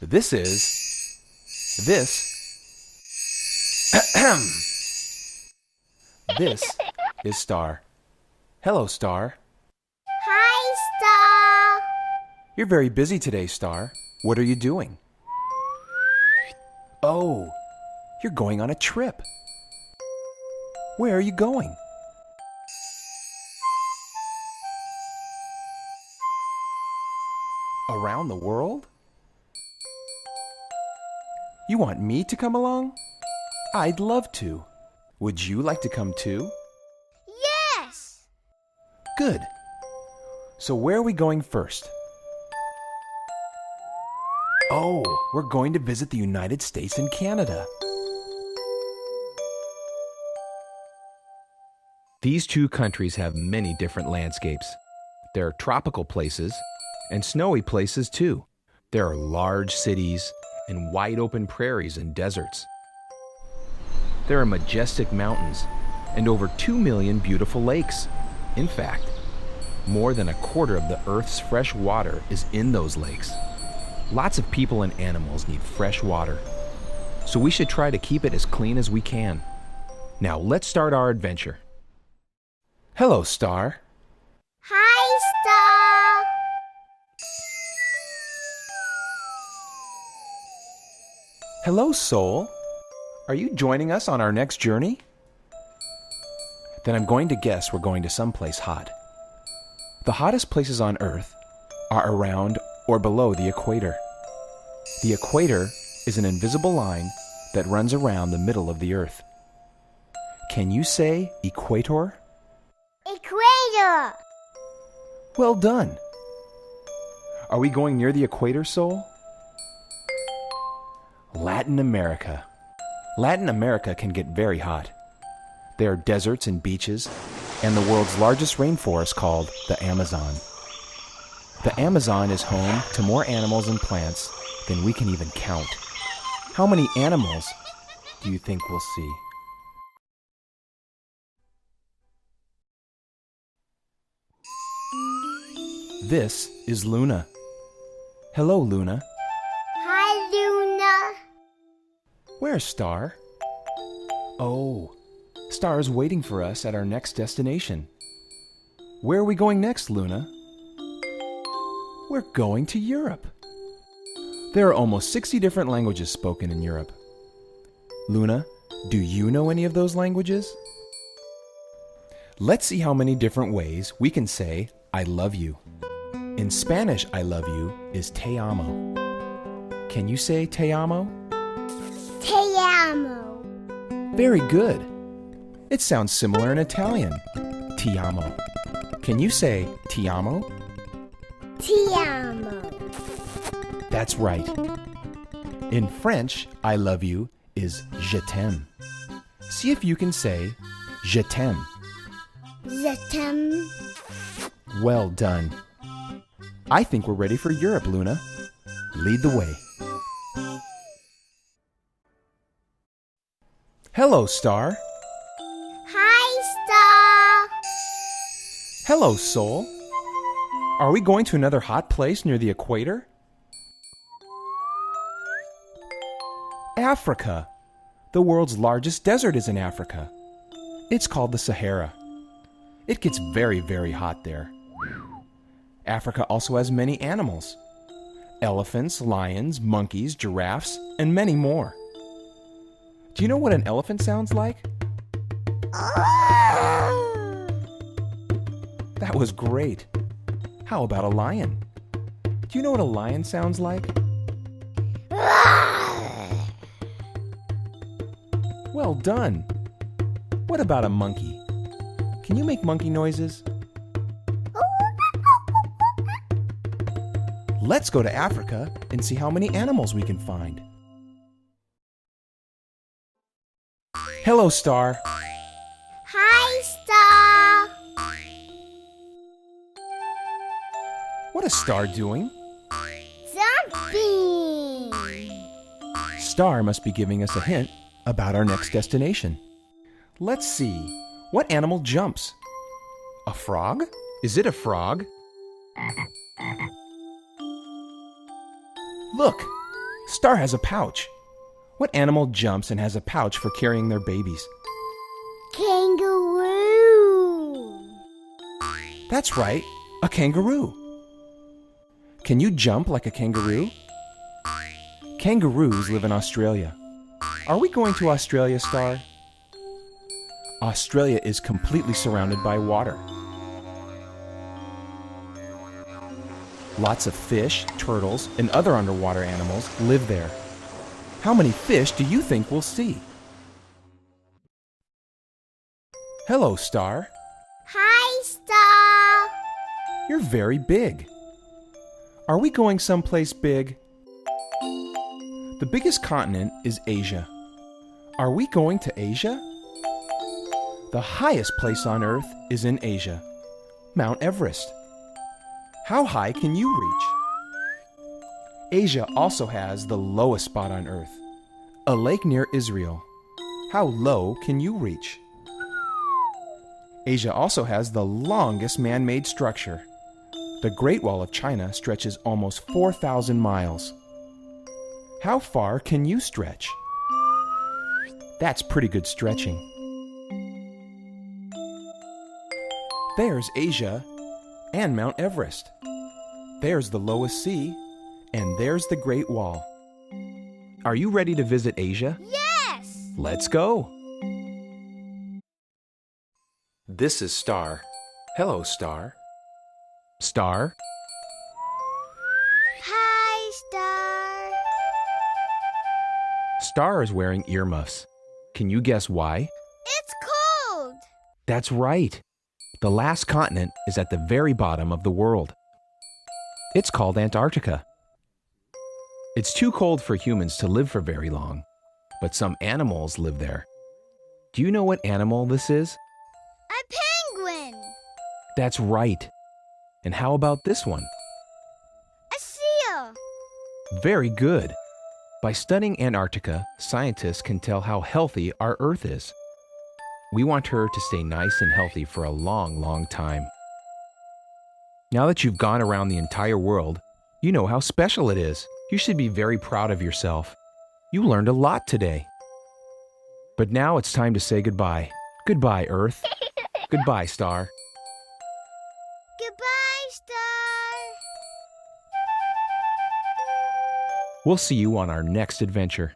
This is... This... This is Star. Hello, Star. Hi, Star. You're very busy today, Star. What are you doing? Oh, you're going on a trip. Where are you going? Around the world? You want me to come along? I'd love to. Would you like to come too? Yes. Good. So where are we going first? Oh, we're going to visit the United States and Canada. These two countries have many different landscapes. There are tropical places and snowy places too. There are large cities and wide open prairies and deserts. There are majestic mountains and over 2 million beautiful lakes. In fact, more than a quarter of the Earth's fresh water is in those lakes. Lots of people and animals need fresh water, so we should try to keep it as clean as we can. Now let's start our adventure. Hello, Star. Hi, Star. Hello, Soul. Are you joining us on our next journey? Then I'm going to guess we're going to someplace hot. The hottest places on Earth are around or below the equator. The equator is an invisible line that runs around the middle of the Earth. Can you say equator? Equator. Well done. Are we going near the equator, Soul? Latin America. Latin America can get very hot. There are deserts and beaches, and the world's largest rainforest called the Amazon. The Amazon is home to more animals and plants than we can even count. How many animals do you think we'll see? This is Luna. Hello, Luna. Hi, Luna. Where's Star? Oh, Star is waiting for us at our next destination. Where are we going next, Luna? We're going to Europe. There are almost 60 different languages spoken in Europe. Luna, do you know any of those languages? Let's see how many different ways we can say, I love you. In Spanish, I love you is te amo. Can you say te amo? Te amo. Very good. It sounds similar in Italian. Ti amo. Can you say ti amo? Ti amo. That's right. In French, I love you is je t'aime. See if you can say je t'aime. Je t'aime. Well done. I think we're ready for Europe, Luna. Lead the way. Hello, Star. Hi, Star. Hello, Soul. Are we going to another hot place near the equator? Africa. The world's largest desert is in Africa. It's called the Sahara. It gets very, very hot there. Africa also has many animals. Elephants, lions, monkeys, giraffes, and many more. Do you know what an elephant sounds like? That was great. How about a lion? Do you know what a lion sounds like? Well done. What about a monkey? Can you make monkey noises? Let's go to Africa and see how many animals we can find. Hello, Star. Hi, Star. What is Star doing? Jumping. Star must be giving us a hint about our next destination. Let's see. What animal jumps? A frog? Is it a frog? Look, Star has a pouch. What animal jumps and has a pouch for carrying their babies? Kangaroo. That's right, a kangaroo. Can you jump like a kangaroo? Kangaroos live in Australia. Are we going to Australia, Star? Australia is completely surrounded by water. Lots of fish, turtles, and other underwater animals live there. How many fish do you think we'll see? Hello, Star. Hi, Star. You're very big. Are we going someplace big? The biggest continent is Asia. Are we going to Asia? The highest place on Earth is in Asia, Mount Everest. How high can you reach? Asia also has the lowest spot on Earth, a lake near Israel. How low can you reach? Asia also has the longest man-made structure. The Great Wall of China stretches almost 4,000 miles. How far can you stretch? That's pretty good stretching. There's Asia and Mount Everest. There's the lowest sea, and there's the Great Wall. Are you ready to visit Asia? Yes. Let's go! This is Star. Hello, Star. Star? Hi, Star. Star is wearing earmuffs. Can you guess why? It's cold. That's right. The last continent is at the very bottom of the world. It's called Antarctica. It's too cold for humans to live for very long, but some animals live there. Do you know what animal this is? A penguin. That's right. And how about this one? A seal. Very good. By studying Antarctica, scientists can tell how healthy our Earth is. We want her to stay nice and healthy for a long, long time. Now that you've gone around the entire world, you know how special it is. You should be very proud of yourself. You learned a lot today. But now it's time to say goodbye. Goodbye, Earth. Goodbye, Star. Goodbye, Star. We'll see you on our next adventure.